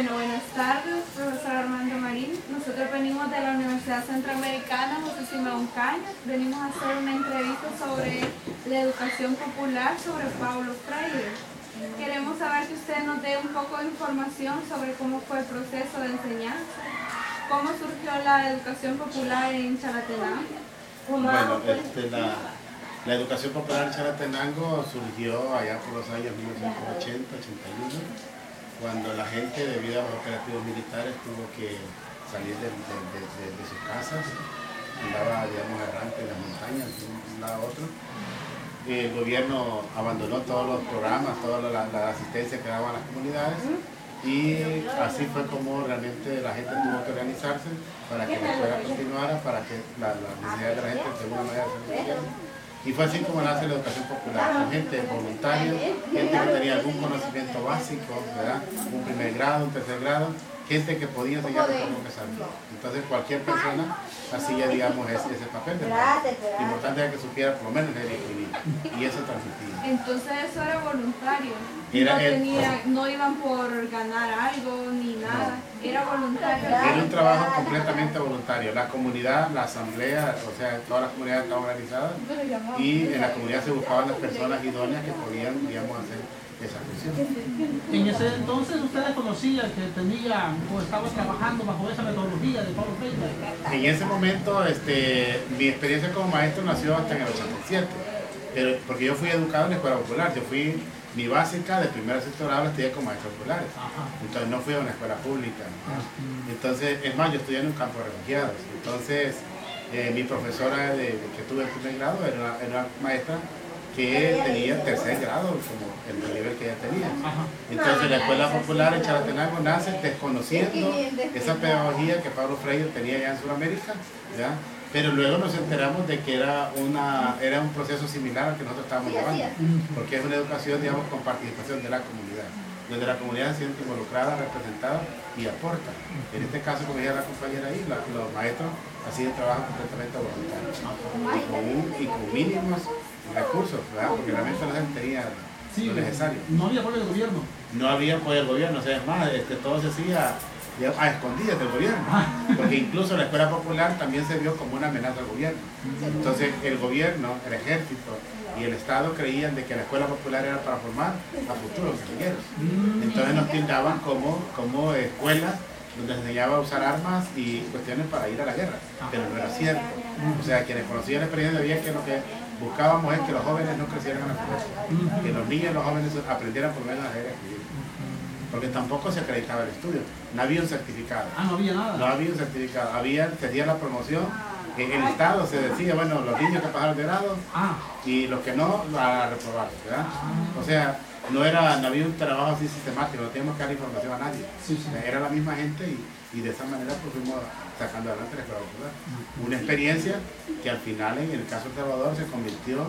Bueno, buenas tardes, profesor Armando Marín. Nosotros venimos de la Universidad Centroamericana José Simón Cañas. Venimos a hacer una entrevista sobre la educación popular sobre Paulo Freire. Queremos saber que usted nos dé un poco de información sobre cómo fue el proceso de enseñanza, cómo surgió la educación popular en Chalatenango. Bueno, la educación popular en Chalatenango surgió allá por los años 1980-81, cuando la gente, debido a los operativos militares, tuvo que salir de sus casas, andaba, digamos, errante en las montañas, de un lado a otro. El gobierno abandonó todos los programas, toda la asistencia que daban a las comunidades, y así fue como realmente la gente tuvo que organizarse para que la escuela continuara, para que las necesidades de la gente de alguna manera se resolvieran. Y fue así como nace la educación popular, con gente voluntaria, gente que tenía algún conocimiento básico, ¿verdad? Un primer grado, un tercer grado, gente que podía enseñar de cómo empezar. Entonces cualquier persona hacía, digamos, ese papel. Lo importante era que supiera por lo menos leer y escribir, y eso transmitía. Entonces eso era voluntario, no iban por ganar algo ni nada, era voluntario. Era un trabajo completamente voluntario. La comunidad, la asamblea, o sea, todas las comunidades estaban organizadas y en la comunidad se buscaban las personas idóneas que podían, digamos, hacer esa función. En ese entonces ustedes conocían que tenían o estaban trabajando bajo esa metodología de Paulo Freire. En ese momento, mi experiencia como maestro nació hasta en el 87, pero porque yo fui educado en la escuela popular, yo fui mi básica de primero a sexto grado la estudié con maestros populares, entonces no fui a una escuela pública. Entonces, es más, yo estudié en un campo de refugiados, entonces mi profesora que tuve en primer grado era una maestra que tenía tercer grado, como el nivel que ella tenía. Entonces la escuela popular en Chalatenango nace desconociendo esa pedagogía que Paulo Freire tenía allá en Sudamérica, ¿ya? Pero luego nos enteramos de que era un proceso similar al que nosotros estábamos llevando, porque es una educación, digamos, con participación de la comunidad, donde la comunidad se siente involucrada, representada y aporta. En este caso, como decía la compañera ahí, los maestros hacían trabajo completamente voluntario y con mínimos recursos, ¿verdad? Porque realmente la gente tenía lo necesario. No había apoyo del gobierno. No había apoyo del gobierno, o sea, es más, todo se hacía a escondidas del gobierno, porque incluso la escuela popular también se vio como una amenaza al gobierno. Entonces el gobierno, el ejército y el Estado creían de que la escuela popular era para formar a futuros guerrilleros. Entonces nos tildaban como escuelas donde se enseñaba a usar armas y cuestiones para ir a la guerra, pero no era cierto. O sea, quienes conocían la experiencia de vida, que lo que buscábamos es que los jóvenes no crecieran en la pobreza, que los niños y los jóvenes aprendieran por lo menos a leer y escribir. Porque tampoco se acreditaba el estudio, no había un certificado. No había nada. No había un certificado, se hacía la promoción, en el Estado se decía, bueno, los niños que pasaron de grado y los que no, a reprobar, ¿verdad? O sea, no había un trabajo así sistemático, no teníamos que dar información a nadie. Era la misma gente y de esa manera pues fuimos sacando adelante la escuela popular. Una experiencia que al final en el caso de El Salvador se convirtió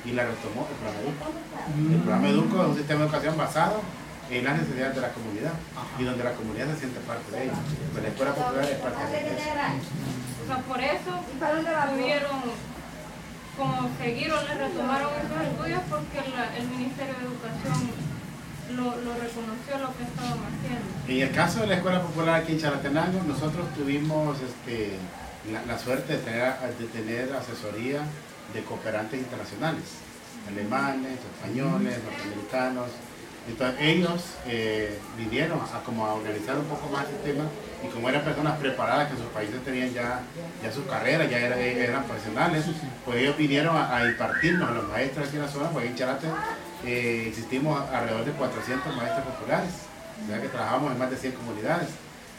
y la retomó el programa Educo. El programa Educo es un sistema de educación basado en las necesidades de la comunidad y donde la comunidad se siente parte de ella. Pues la escuela popular es parte de ella. O sea, por eso tuvieron como seguir o le retomaron esos estudios porque el Ministerio de Educación lo reconoció lo que estaban haciendo. En el caso de la escuela popular aquí en Chalatenango, nosotros tuvimos la suerte de tener asesoría de cooperantes internacionales, alemanes, españoles, norteamericanos. Entonces ellos vinieron a organizar un poco más el tema, y como eran personas preparadas que en sus países tenían ya sus carreras, ya eran profesionales, pues ellos vinieron a impartirnos a los maestros aquí en la zona, porque en Chalate existimos alrededor de 400 maestros populares, o sea que trabajamos en más de 100 comunidades.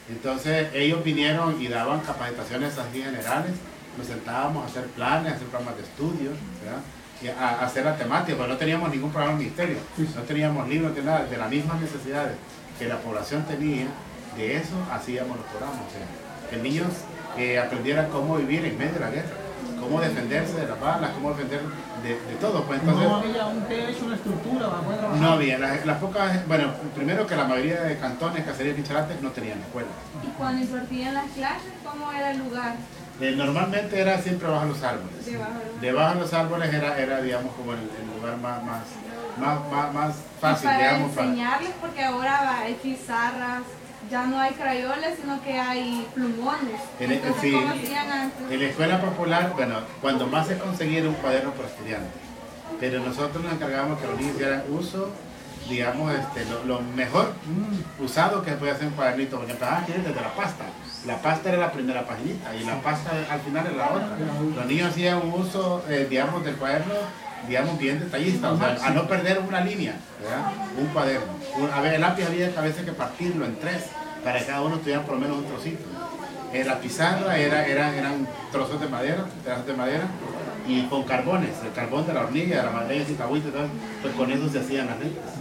Entonces ellos vinieron y daban capacitaciones así generales, nos sentábamos a hacer planes, a hacer programas de estudio, ¿verdad? A hacer la temática, porque no teníamos ningún programa del ministerio, no teníamos libros, de nada, de las mismas necesidades que la población tenía, de eso hacíamos los programas, o sea, que niños aprendieran cómo vivir en medio de la guerra, cómo defenderse de las balas, cómo defender de todo. Pues entonces, no había un techo, una estructura para poder trabajar. No había, las pocas, bueno, primero que la mayoría de cantones, caserías y Chalate no tenían escuela. ¿Y cuando impartían las clases, cómo era el lugar? Normalmente era siempre bajo los árboles. Debajo de los árboles era digamos, como el lugar más fácil, para digamos. Para enseñarles, porque ahora hay pizarras, ya no hay crayoles, sino que hay plumones. Entonces, Sí, ¿cómo hacían antes? en la escuela popular, bueno, cuando más se conseguía era un cuaderno por estudiante, pero nosotros nos encargábamos que los niños hicieran uso, digamos, lo mejor usado que se podía hacer un cuadernito, porque empezaban desde la pasta. La pasta era la primera paginita y la pasta al final era la otra. Los niños hacían un uso, digamos, del cuaderno, digamos, bien detallista, o sea, a no perder una línea, ¿verdad? Un cuaderno. A ver, el lápiz había a veces que partirlo en 3 para que cada uno tuviera por lo menos un trocito. La pizarra eran trozos de madera, pedazos de madera, y con carbones, el carbón de la hornilla, de la madera y cahuite, pues con eso se hacían las letras.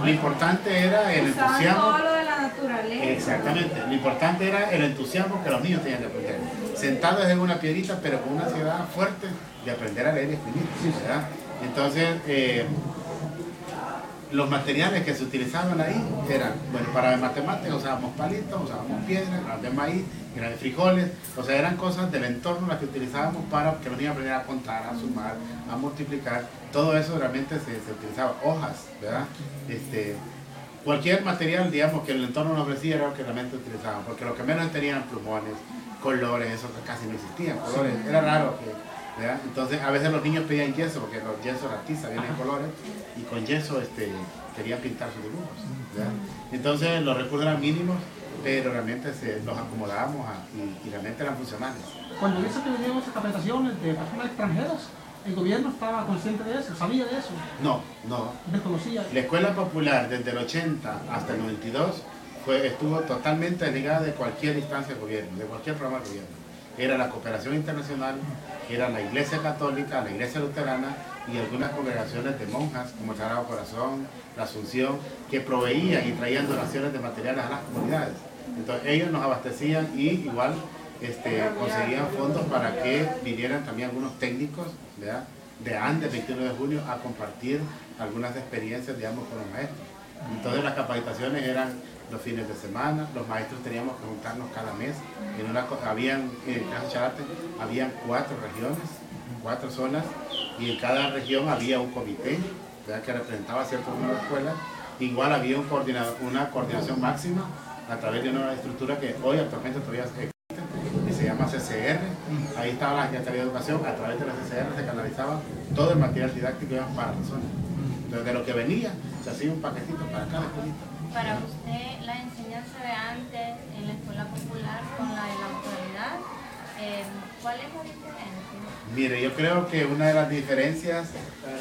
Lo importante era el entusiasmo. Todo lo de la naturaleza. Exactamente, lo importante era el entusiasmo que los niños tenían de aprender. Sentados en una piedrita, pero con una ansiedad fuerte de aprender a leer y escribir, ¿verdad? Entonces, los materiales que se utilizaban ahí eran, bueno, para matemáticas usábamos palitos, usábamos piedras, eran de maíz, eran de frijoles, o sea, eran cosas del entorno las que utilizábamos para que los niños aprendieran a contar, a sumar, a multiplicar, todo eso realmente se utilizaba, hojas, ¿verdad? Cualquier material, digamos, que el entorno nos ofrecía era lo que realmente utilizaban, porque lo que menos tenían plumones, colores, eso que casi no existían, colores, era raro que... ¿verdad? Entonces a veces los niños pedían yeso, porque los yesos, la tiza, vienen en colores, y con yeso querían pintar sus dibujos, ¿verdad? Entonces los recursos eran mínimos, pero realmente los acomodábamos y realmente eran funcionales. Cuando dice que veníamos a capacitaciones de personas extranjeras, ¿el gobierno estaba consciente de eso? ¿Sabía de eso? No. ¿Desconocía? La escuela popular desde el 80 hasta el 92 estuvo totalmente desligada de cualquier instancia de gobierno, de cualquier programa de gobierno. Era la cooperación internacional, era la iglesia católica, la iglesia luterana y algunas congregaciones de monjas como el Sagrado Corazón, la Asunción, que proveían y traían donaciones de materiales a las comunidades. Entonces ellos nos abastecían y igual conseguían fondos para que vinieran también algunos técnicos, ¿verdad?, de antes del 21 de junio a compartir algunas experiencias, digamos, con los maestros. Entonces las capacitaciones eran los fines de semana, los maestros teníamos que juntarnos cada mes. En el caso Charate, habían 4 regiones, 4 zonas, y en cada región había un comité, ¿verdad?, que representaba cierto número de escuelas. Igual había una coordinación máxima a través de una estructura que hoy actualmente todavía existe, que se llama CCR. Ahí estaba la Secretaría de Educación, a través de la CCR se canalizaba todo el material didáctico para la zona. Entonces, de lo que venía, se hacía un paquetito para cada escuelita. Para usted, la enseñanza de antes en la escuela popular con la de la actualidad, ¿cuál es la diferencia? Mire, yo creo que una de las diferencias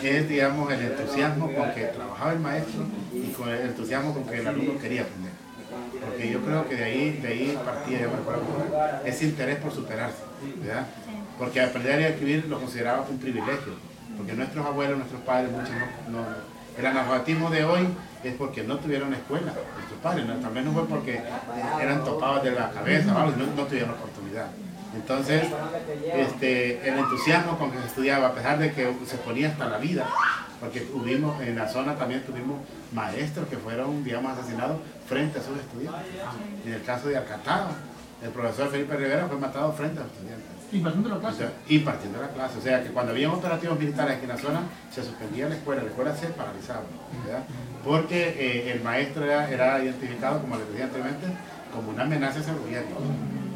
es, digamos, el entusiasmo con que trabajaba el maestro y con el entusiasmo con que el alumno quería aprender. Porque yo creo que de ahí partía, digamos, la escuela popular, ese interés por superarse, ¿verdad? Sí. Porque aprender a escribir lo consideraba un privilegio, porque nuestros abuelos, nuestros padres, muchos el analfabetismo de hoy es porque no tuvieron escuela, nuestros padres, también no fue porque eran topados de la cabeza, ¿vale? no tuvieron oportunidad. Entonces, el entusiasmo con que se estudiaba, a pesar de que se ponía hasta la vida, porque en la zona también tuvimos maestros que fueron, digamos, asesinados frente a sus estudiantes. En el caso de Alcatá, el profesor Felipe Rivera fue matado frente a los estudiantes. ¿Impartiendo la clase? Impartiendo la clase. O sea que cuando había operativos militares aquí en la zona, se suspendía la escuela se paralizaba, ¿verdad? Porque el maestro era identificado, como les decía anteriormente, como una amenaza hacia el gobierno.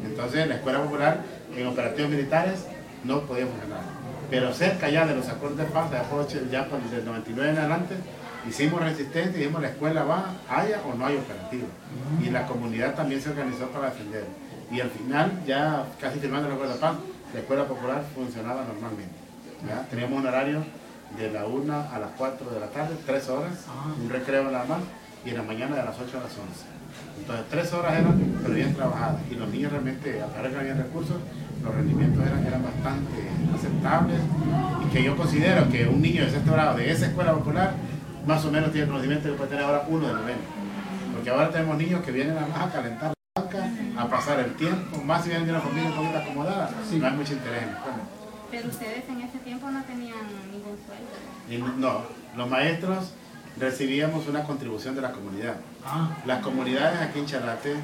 Entonces la escuela popular en operativos militares no podía funcionar. Pero cerca ya de los acuerdos de paz, ya por el 99 en adelante, hicimos resistencia y dijimos la escuela haya o no hay operativo. Y la comunidad también se organizó para defender. Y al final, ya casi firmando el acuerdo de paz, la escuela popular funcionaba normalmente, ¿verdad? Teníamos un horario de la 1 a las 4 de la tarde, 3 horas, un recreo nada más, y en la mañana de las 8 a las 11. Entonces 3 horas eran, pero bien trabajadas. Y los niños realmente, a pesar de que no había recursos, los rendimientos eran bastante aceptables. Y que yo considero que un niño de 6º grado de esa escuela popular, más o menos tiene el conocimiento que puede tener ahora uno de 9. Porque ahora tenemos niños que vienen nada más a calentar la banca, a pasar el tiempo, más si vienen de una familia un poquito acomodada, no hay mucho interés en la escuela. Pero ustedes en ese tiempo no tenían ningún sueldo. No, los maestros recibíamos una contribución de la comunidad. Las comunidades aquí en Charate,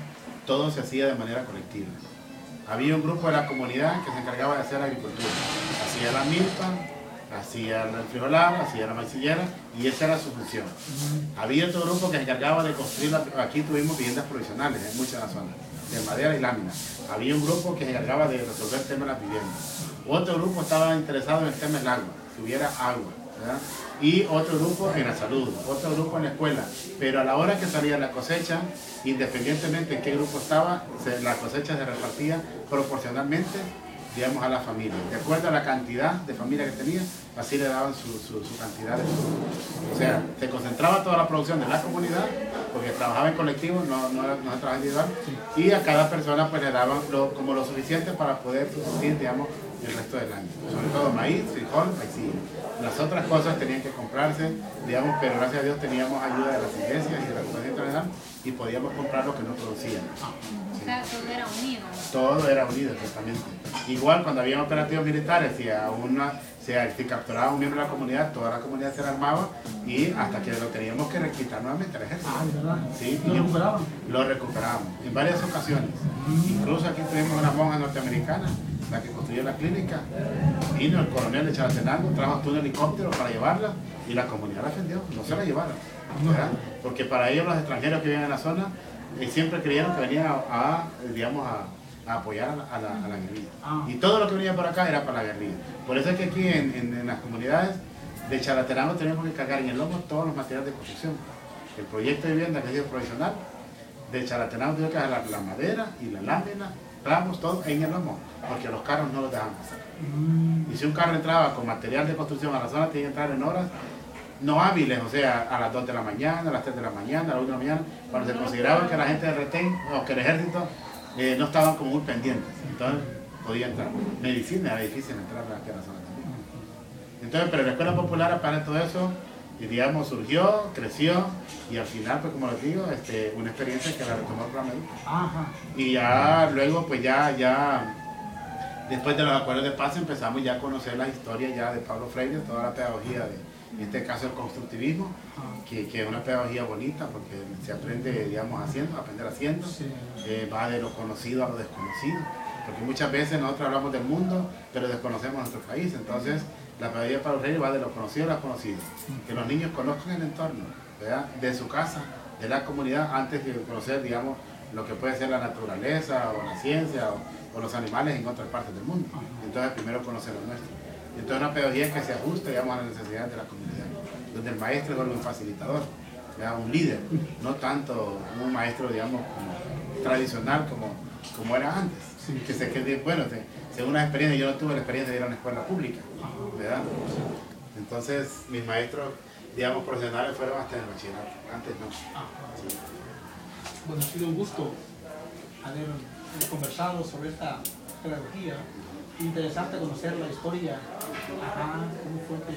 todo se hacía de manera colectiva. Había un grupo de la comunidad que se encargaba de hacer agricultura. Hacía la milpa, hacía el frijolado, hacía la maicillera y esa era su función. Había otro grupo que se encargaba de construir, aquí tuvimos viviendas provisionales en muchas de las zonas, de madera y lámina. Había un grupo que se encargaba de resolver el tema de las viviendas. Otro grupo estaba interesado en el tema del agua, que hubiera agua, ¿verdad? Y otro grupo en la salud, otro grupo en la escuela. Pero a la hora que salía la cosecha, independientemente en qué grupo estaba, la cosecha se repartía proporcionalmente, digamos, a la familia. De acuerdo a la cantidad de familia que tenía, así le daban su cantidad de producto. O sea, se concentraba toda la producción de la comunidad, porque trabajaba en colectivo, no se trabajaba individual, y a cada persona pues le daban como lo suficiente para poder subsistir, digamos, el resto del año. Sobre todo maíz, frijol, maicillo. Las otras cosas tenían que comprarse, digamos, pero gracias a Dios teníamos ayuda de las iglesias y de la comunidad internacional y podíamos comprar lo que no producían. O sea, todo era unido. Todo era unido, exactamente. Igual cuando había operativos militares, si capturaba un miembro de la comunidad, toda la comunidad se armaba y hasta que lo teníamos que requitar nuevamente al ejército. ¿Verdad? Sí, ¿Lo recuperaban? Lo recuperábamos en varias ocasiones. Incluso aquí tuvimos una monja norteamericana, la que construyó la clínica. Vino el coronel de Chalatenango, trajo hasta un helicóptero para llevarla y la comunidad la defendió, no se la llevaron. ¿Verdad? Porque para ellos los extranjeros que vivían en la zona siempre creyeron que venían a apoyar a la guerrilla. Y todo lo que venía por acá era para la guerrilla. Por eso es que aquí en las comunidades de Chalatenango tenemos que cargar en el lomo todos los materiales de construcción. El proyecto de vivienda que ha sido provisional, de Chalatenango tuvo que dejar la madera y la lámina, clavos, todo en el lomo, porque los carros no los dejaban pasar. Y si un carro entraba con material de construcción a la zona, tenía que entrar en horas no hábiles, o sea, a las 2 de la mañana, a las 3 de la mañana, a las 1 de la mañana, cuando se consideraba que la gente del retén o que el ejército no estaban como muy pendientes, entonces podía entrar. Medicina era difícil entrar aquí a la zona también. Entonces, pero la escuela popular, aparte de todo eso, y digamos, surgió, creció, y al final, pues como les digo, una experiencia que la retomó el programa Educa. Y ya luego, pues ya después de los acuerdos de paz empezamos ya a conocer la historia ya de Pablo Freire, toda la pedagogía en este caso el constructivismo, que es una pedagogía bonita porque se aprende, digamos, aprender haciendo, va de lo conocido a lo desconocido, porque muchas veces nosotros hablamos del mundo, pero desconocemos nuestro país, entonces la pedagogía de Pablo Freire va de lo conocido a lo desconocido, que los niños conozcan el entorno, ¿verdad? De su casa, de la comunidad, antes de conocer, digamos, lo que puede ser la naturaleza o la ciencia o los animales en otras partes del mundo. Entonces primero conocer lo nuestro. Entonces una pedagogía que se ajusta, digamos, a las necesidades de la comunidad, donde el maestro es un facilitador, ¿verdad? Un líder, no tanto un maestro, digamos, como tradicional como era antes. Bueno, según una experiencia, yo no tuve la experiencia de ir a una escuela pública, ¿verdad? Entonces mis maestros, digamos, profesionales fueron hasta el bachillerato, antes no. Sí. Bueno, ha sido un gusto haber conversado sobre esta pedagogía. Interesante conocer la historia, cómo fue que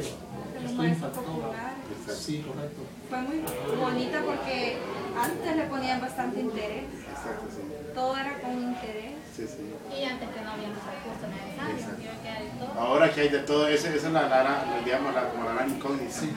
el maestro popular. Sí, correcto. Fue muy bonita porque antes le ponían bastante interés. Exacto, sí. Todo era con interés. Sí, sí. Y antes que no había los recursos necesarios, que hay de todo. Ahora que hay de todo, esa es la gran incógnita. Sí.